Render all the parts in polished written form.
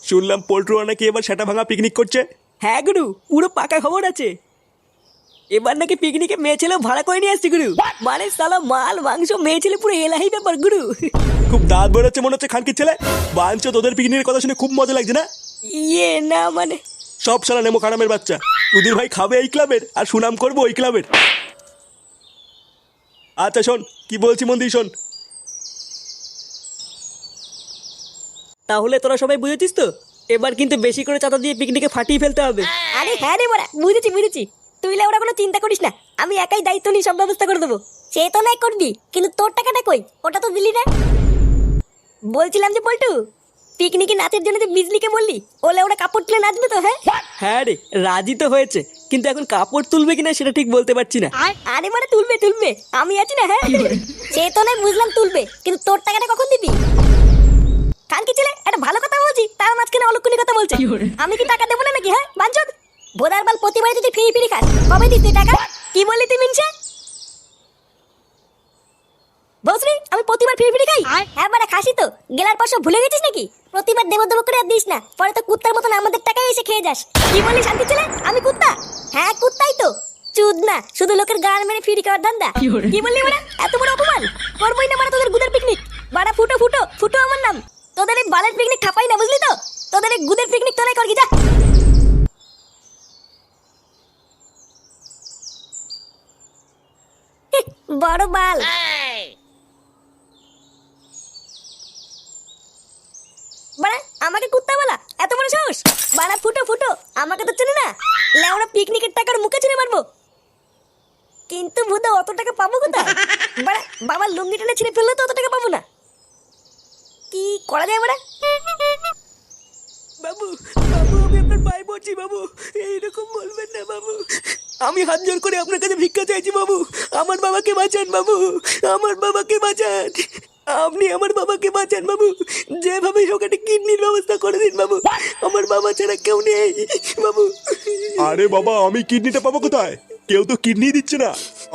শুনলাম পোল্ট্রুরা নাকি এবার সেটা ভাঙা পিকনিক করছে। হ্যাঁ গুরু, পুরো পাকা খবর আছে। এবার নাকি পিকনিকে মেয়ে ছেলে ভাড়া করে নিয়ে আসছে গুরু। মানে সালা মাল মাংস মেয়ে ছেলে পুরো এলাহি ব্যাপার গুরু। খুব দাঁত বেরোচ্ছে মনে হচ্ছে খানকির ছেলে। বাঞ্চ তোদের পিকনিকের কথা শুনে খুব মজা লাগছে না? না মানে সব সালা নেমো খারামের বাচ্চা। তোদের ভাই খাবে এই ক্লাবের আর সুনাম করবো ওই ক্লাবের। আচ্ছা শোন, কি বলছি মন দিয়ে শোন। তাহলে তোরা সবাই বুঝেছিস তো, এবার কিন্তু বেশি করে চাঁদা দিয়ে পিকনিকে ফাটিয়ে ফেলতে হবে। আরে হ্যাঁ রে মোরা, বুঝেছি বুঝেছি। তুই ওরা কোনো চিন্তা করিস না, আমি একাই দায়িত্ব নিয়ে সব ব্যবস্থা করে দেবো। সে তো নাই করবি, কিন্তু তোর টাকাটা কই? ওটা তো দিলি না। বলছিলাম যে পল্টু, পিকনিকে নাচের জন্য যে বিজলিকে বললি, ওলে ওরা কাপড় তুলে নাচবে তো? হ্যাঁ হ্যাঁ রে, রাজি তো হয়েছে, কিন্তু এখন কাপড় তুলবে কিনা সেটা ঠিক বলতে পারছি না। আরে মানে তুলবে তুলবে, আমি আছি না। হ্যাঁ সে তো নাই বুঝলাম তুলবে, কিন্তু তোর টাকাটা কখন দিবি? কান কি ছেলে, একটা ভালো কথা বলছি তার মাঝখানে অলক্ষণী কথা বলছে। আমি কি টাকা দেবো না নাকি? হ্যাঁ বাঞ্চদ বোদার বাল, প্রতিবারে যদি ফ্রি ফ্রি খাস, কবে দিস তুই টাকা? কি বললি তুই মিনসে? বসরি আমি প্রতিবার ফ্রি ফ্রি খাই? হ্যাঁ মানে খাসি তো, গেলার পর সব ভুলে গেছিস নাকি? প্রতিবার দেবো দেবো করে আর দিস না, পরে তো কুত্তার মতন আমাদের টাকায় এসে খেয়ে যাস। কি বললি শান্তি ছেলে, আমি কুত্তা? হ্যাঁ কুত্তাই তো, চুদ না, শুধু লোকের গাল মেরে ফ্রি খাওয়ার ধান্দা। কি বললি মানে? এত বড় অপমান করবোই না মানে তোদের গুদের পিকনিক। বাড়া ফুটো ফুটো ফুটো আমার নাম। তোদের এই বালের পিকনিক খাপাই না, বুঝলি তো? তোদের এই গুদের পিকনিক তোরাই করবি, যা। বড় বাল। বাড়া আমাকে কুত্তা বলা, এত বড় সাহস? বাড়া ফুটো ফুটো, আমাকে তো চেনে না। লেওড়া পিকনিকের টাকার মুখে ছেড়ে মারবো। কিন্তু বুদা অত টাকা পাবো কোথায়? বাড়া বাবার লুঙ্গি টেনে ছিঁড়ে ফেললে তো অত টাকা পাবো না। কি করা যায় বাড়া? বাবু বাবু, আমি আপনার পায়ে পড়ছি বাবু, এইরকম বলবেন না বাবু। আমি হাত জোর করে আপনার কাছে ভিক্ষা চাইছি বাবু, আমার বাবাকে বাঁচান বাবু, আমার বাবাকে বাঁচান। আপনি আমার বাবাকে বাঁচান বাবু, যেভাবে হোক একটা কিডনির ব্যবস্থা করে দিন বাবু, আমার বাবা ছাড়া কেউ নেই বাবু। আরে বাবা, আমি কিডনিটা পাবো কোথায়? কেউ তো কিডনি দিচ্ছে না।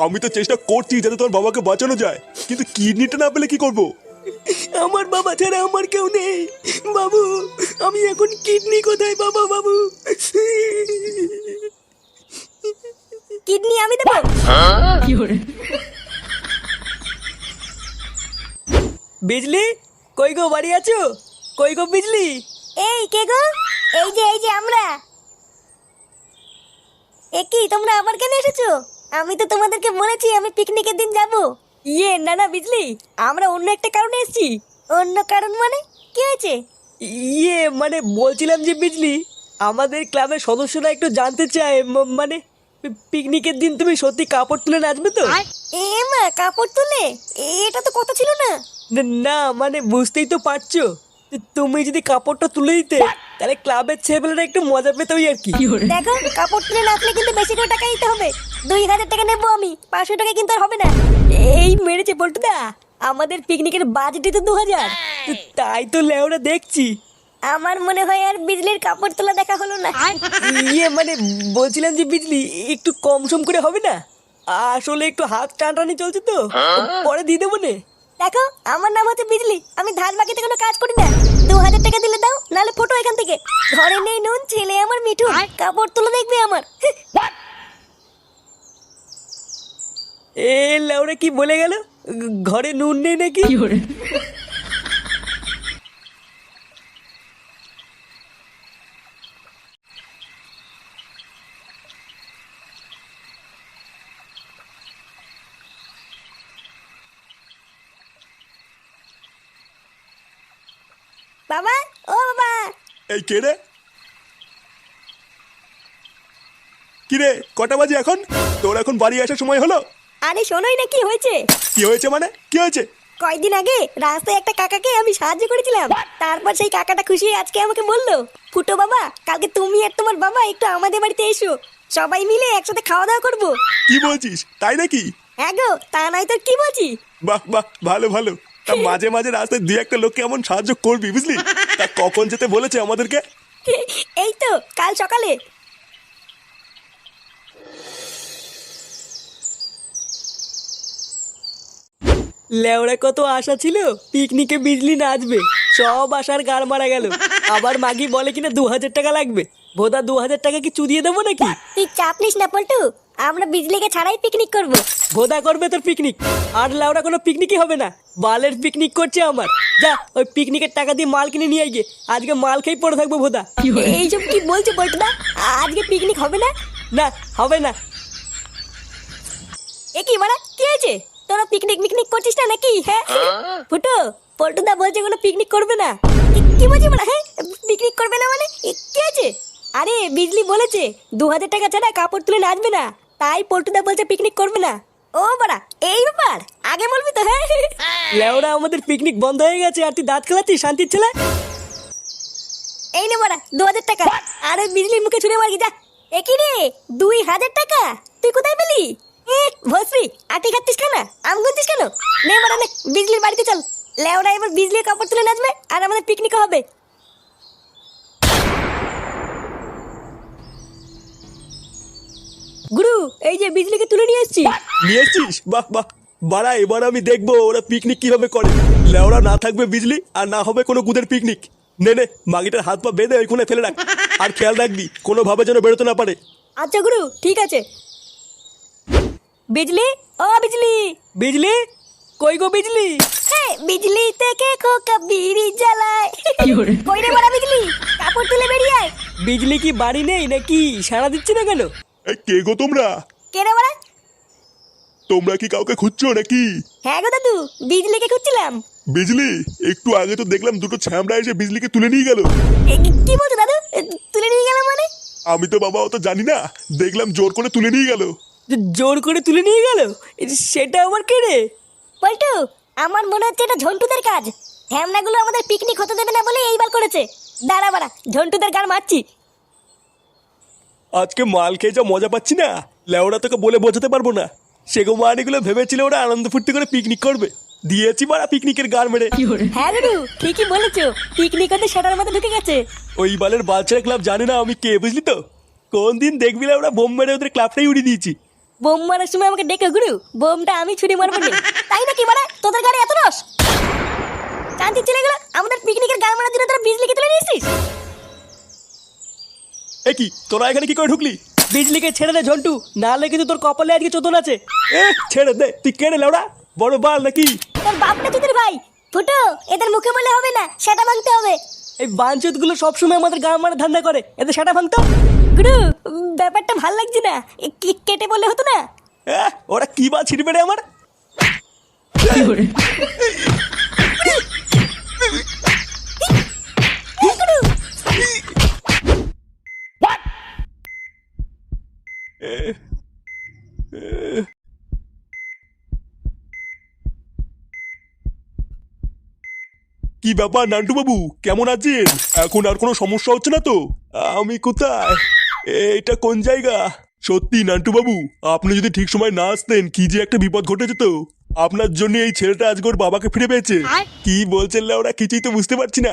আমি তো চেষ্টা করছি যাতে তোর বাবাকে বাঁচানো যায়, কিন্তু কিডনিটা না পেলে কি করবো? আমার বাবা ছাড়া আমার কেউ নেই বাবু, আমি এখন কিডনি কোথায় বাবা বাবু? কিডনি আমি দেবো? বিজলি কই গো, বাড়ি আছো? কই গো বিজলি? এই কে গো? এই যে আমরা। এ কি তোমরা আবার কেন এসেছো? আমি তো তোমাদেরকে বলেছি আমি পিকনিকের দিন যাব। না না বিজলি, আমরা অন্য একটা কারণে এসেছি। অন্য কারণ মানে? কি হয়েছে? মানে বলছিলাম যে বিজলি, আমাদের ক্লাবের সদস্যরা একটু জানতে চায়, মানে পিকনিকের দিন তুমি সত্যি কাপড় তুলে নাচবে তো? এ মা, কাপড় তুলে? এটা তো কথা ছিল না। না মানে বুঝতেই তো পারছো, তুমি যদি কাপড়টা তুলে দিতে তাহলে ক্লাবের ছেলেরা একটু মজা পেত আর কি। দেখো, কাপড় তুলে নাচলে কিন্তু বেশি করে টাকা দিতে হবে। 2000 টাকা নেবো আমি, 500 টাকা কিন্তু আর হবে না। এই মেরেছে বলটুদা, আমাদের পিকনিকের বাজেটই তো 2000। তাই তো লেওরা দেখছি। আমার মনে হয় আর বিজলির কাপড় তোলা দেখা হলো না। মানে বলছিলাম যে বিজলি একটু কম সম করে হবে না? আসলে একটু হাত টানটানি চলছে তো, পরে দিয়ে দেবো নে। দেখো, আমার নাম হচ্ছে বিজলি, আমি ধান বাকিতে কোনো কাজ করি না। 2000 টাকা দিলে দাও, নালে ফটো এখান থেকে। ঘরে নেই নুন, ছেলে আমার মিঠু, কাপড় তুলে দেখবে আমার। এ লেওরা কি বলে গেল? ঘরে নুন নেই নাকি? বাবা, ও বাবা। এই কে রে? কি রে, কটা বাজে এখন? তোর এখন বাড়ি আসার সময় হলো? আরে শোনোই না কি হয়েছে। কি হয়েছে মানে? কি হয়েছে? কয়েকদিন আগে রাস্তায় একটা কাকাকে আমি সাহায্য করেছিলাম। তারপর সেই কাকাটা খুশি হয়ে আজকে আমাকে বললো, ফুটো বাবা, কালকে তুমি আর তোমার বাবা একটু আমাদের বাড়িতে এসো, সবাই মিলে একসাথে খাওয়া দাওয়া করবো। কি বলছিস? তাই নাকি? হ্যাঁ গো, তা নাই তো কি বলছি। বাহ বাহ, ভালো ভালো। তা মাঝে মাঝে রাস্তায় দুই একটা লোককে এমন সাহায্য করবি, বুঝলি? তা কখন যেতে বলেছে আমাদেরকে? এই তো কাল সকালে। লেওরা কত আশা ছিল পিকনিকে বিজলি নাচবে, সব আশার গাড় মারা গেল। আবার মাগি বলে কিনা 2000 টাকা লাগবে। ভোদা 2000 টাকা কি চুদিয়ে দেবো নাকি? তুই চাপ নিস না পল্টু, আমরা বিজলিকে ছাড়াই পিকনিক করব। ভোদা করবে তোর পিকনিক, আর লাউরা কোনো পিকনিকই হবে না। বালের পিকনিক করছে আমার। যা ওই পিকনিকের টাকা দিয়ে মাল কিনে নিয়ে গিয়ে আজকে মাল খেয়ে পড়ে থাকবো ভোদা। এইসব কি বলছে পল্টুদা? আজকে পিকনিক হবে না? না হবে না। এ কি মারা, কি হয়েছে? তোরা পিকনিক মিকনিক করছিস না নাকি? হ্যাঁ ফুটো, পল্টুদা বলছে কোনো পিকনিক করবে না। কি বলছি মারা? হ্যাঁ পিকনিক করবে না মানে কি আছে? আরে বিজলি বলেছে 2000 টাকা ছাড়া কাপড় তুলে নাচবে না, তাই পল্টুদা বলছে পিকনিক করবে না। ও বাড়া, এই ব্যাপার? আগে বলবি তো। হ্যাঁ লেওরা আমাদের পিকনিক বন্ধ হয়ে গেছে আর তুই দাঁত খেলাচ্ছিস শান্তির ছেলে। এই নে বাড়া 2000 টাকা। আরে বিজলির মুখে ছুড়ে মারি যা। এ কি রে, 2000 টাকা তুই কোথায় পেলি? ভস্রী, আটি খাচ্ছিস কেন? আম গুনছিস কেন? নে বাড়া নে, বিজলির বাড়িতে চল। লেওরা এবার বিজলির কাপড় তুলে নাচবে আর আমাদের পিকনিক হবে। গুরু, এই যে বিজলিকে তুলে নিয়ে এসেছি। নিয়ে এসছিস? বাহ বাহ। বাড়া, এবার আমি দেখবো ওরা পিকনিক কিভাবে করে। লেওরা না থাকবে বিজলি আর না হবে কোনো গুদের পিকনিক। নে নে, মাগিটার হাত পা বেঁধে ওইখানে ফেলে রাখ। আর খেয়াল রাখবি কোনো ভাবে যেন বেরোতে না পারে। আচ্ছা গুরু, ঠিক আছে। বিজলি, ও বিজলি। বিজলি কই গো বিজলি? হ্যাঁ, বিজলি থেকে খোকা বিড়ি জ্বালায়। কই রে বড়া বিজলি, কাপড় তুলে বেরিয়ে আয়। বিজলি কি বাড়ি নেই নাকি? সাড়া দিচ্ছি না কেন? এই কে গো তোমরা? কে রে বড়া? তোমরা কি কাউকে খুঁজছো নাকি? হ্যাঁ গো দাদু, বিজলিকে খুঁজছিলাম। বিজলি, একটু আগে তো দেখলাম দুটো ছ্যামড়া এসে বিজলিকে তুলে নিয়ে গেল। কি বলছো দাদু? তুলে নিয়ে গেলাম মানে? আমি তো বাবা অত জানি না, দেখলাম জোর করে তুলে নিয়ে গেল। জোর করে তুলে নিয়ে গেল? সেটা আবার কে রে? পল্টু, আমার মনে হচ্ছে এটা ঝন্টুদের কাজ। ঢ্যামনাগুলো আমাদের পিকনিক হতে দেবে না বলে এইবার করেছে। দাঁড়া বাড়া, ঝন্টুদের গান মারছি। আজকে মাল খেয়ে যা মজা পাচ্ছি না, লেওরা তোকে বলে বোঝাতে পারবো না। সেগো মানিগুলো ভেবেছিল ওরা আনন্দ ফুর্তি করে পিকনিক করবে, দিয়েছি মারা পিকনিকের গান মেরে। হ্যাঁ গুরু, ঠিকই বলেছো, পিকনিক হতে সেটার মধ্যে ঢুকে গেছে। ওই বালের বাচ্চারা ক্লাব জানে না আমি কে, বুঝলি তো? কোন দিন দেখবি ওরা বোম মেরে ওদের ক্লাবটাই উড়িয়ে দিয়েছি। বোম মারার সময় আমাকে ডেকে গুরু, বোমটা আমি ছুরি মারবো না। তাই নাকি বাড়া, তোদের গাড়ি এত রস? শান্তি চলে গেল, আমাদের পিকনিকের গান মারার জন্য তোরা বিজলিকে তুলে নিয়েছিস। এ কি, তোরা এখানে কি করে ঢুকলি? বিজলিকে ছেড়ে দে ঝন্টু, নাহলে কিন্তু তোর কপালে আজকে চোদন আছে। এ ছেড়ে দে, তুই কেড়ে লেওড়া বড় বাল নাকি? তোর বাপ না তোদের ভাই? ফুটো, এদের মুখে বলে হবে না, সেটা ভাঙতে হবে। এই বাঞ্চুত গুলো সবসময় আমাদের গান মারা ধান্দা করে, এদের সেটা ভাঙতো। গুরু, ব্যাপারটা ভাল লাগছে না, কেটে বললে হতো না? ওরা কি বা ছিড়বে রে আমার? কি ব্যাপার নান্টু বাবু, কেমন আছেন? এখন আর কোনো সমস্যা হচ্ছে না তো? আমি কোথায়? এটা কোন জায়গা? সত্যি নান্টু বাবু, আপনি যদি ঠিক সময় না আসতেন কি যে একটা বিপদ ঘটে যেত। আপনার জন্য এই ছেলেটা আজকে ওর বাবাকে ফিরে পেয়েছে। কি বলছেন ওরা, কিছুই তো বুঝতে পারছি না।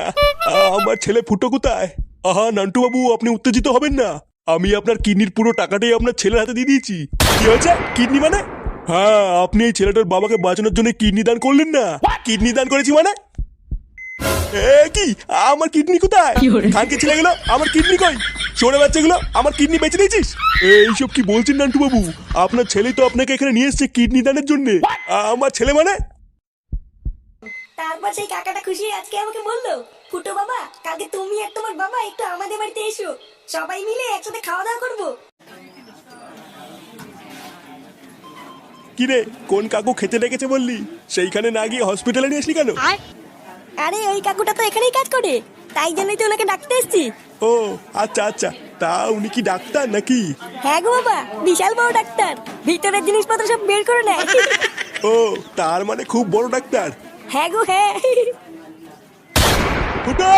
আমার ছেলে ফুটো কোথায়? আহা নান্টু বাবু, আপনি উত্তেজিত হবেন না। আমি আপনার কিডনির পুরো টাকাটাই আপনার ছেলের হাতে দিয়ে দিয়েছি। কি হয়েছে? কিডনি মানে? হ্যাঁ, আপনি এই ছেলেটার বাবাকে বাঁচানোর জন্য কিডনি দান করলেন না? কিডনি দান করেছি মানে? কি আমার কিডনি কোথায়? খানকে ছেলে গেল, আমার কিডনি কই? সরে বাচ্চাগুলো, আমার কিডনি বেঁচে দিয়েছিস? এইসব কি বলছেন নান্টু বাবু? আপনার ছেলেই তো আপনাকে এখানে নিয়ে এসছে কিডনি দানের জন্য। আমার ছেলে মানে? তারপর সেই কাকাটা খুশি আজকে আমাকে বললো, ফুটো বাবা, কালকে তুমি আর তোমার বাবা একটু আমাদের বাড়িতে এসো, সবাই মিলে একসাথে খাওয়া দাওয়া করবো। কি রে, কোন কাকু খেতে ডেকেছে বললি? সেইখানে না গিয়ে হসপিটালে নিয়ে আসলি কেন? আরে ওই কাকুটা তো এখানেই কাজ করে, তাই জন্যই তো ওনাকে ডাকতে এসেছি। ও আচ্ছা আচ্ছা, তা উনি কি ডাক্তার নাকি? হ্যাঁ গো বাবা, বিশাল বড় ডাক্তার, ভিতরের জিনিসপত্র সব বের করে নেয়। ও, তার মানে খুব বড় ডাক্তার। হ্যাঁ গো হ্যাঁ। ফুটো!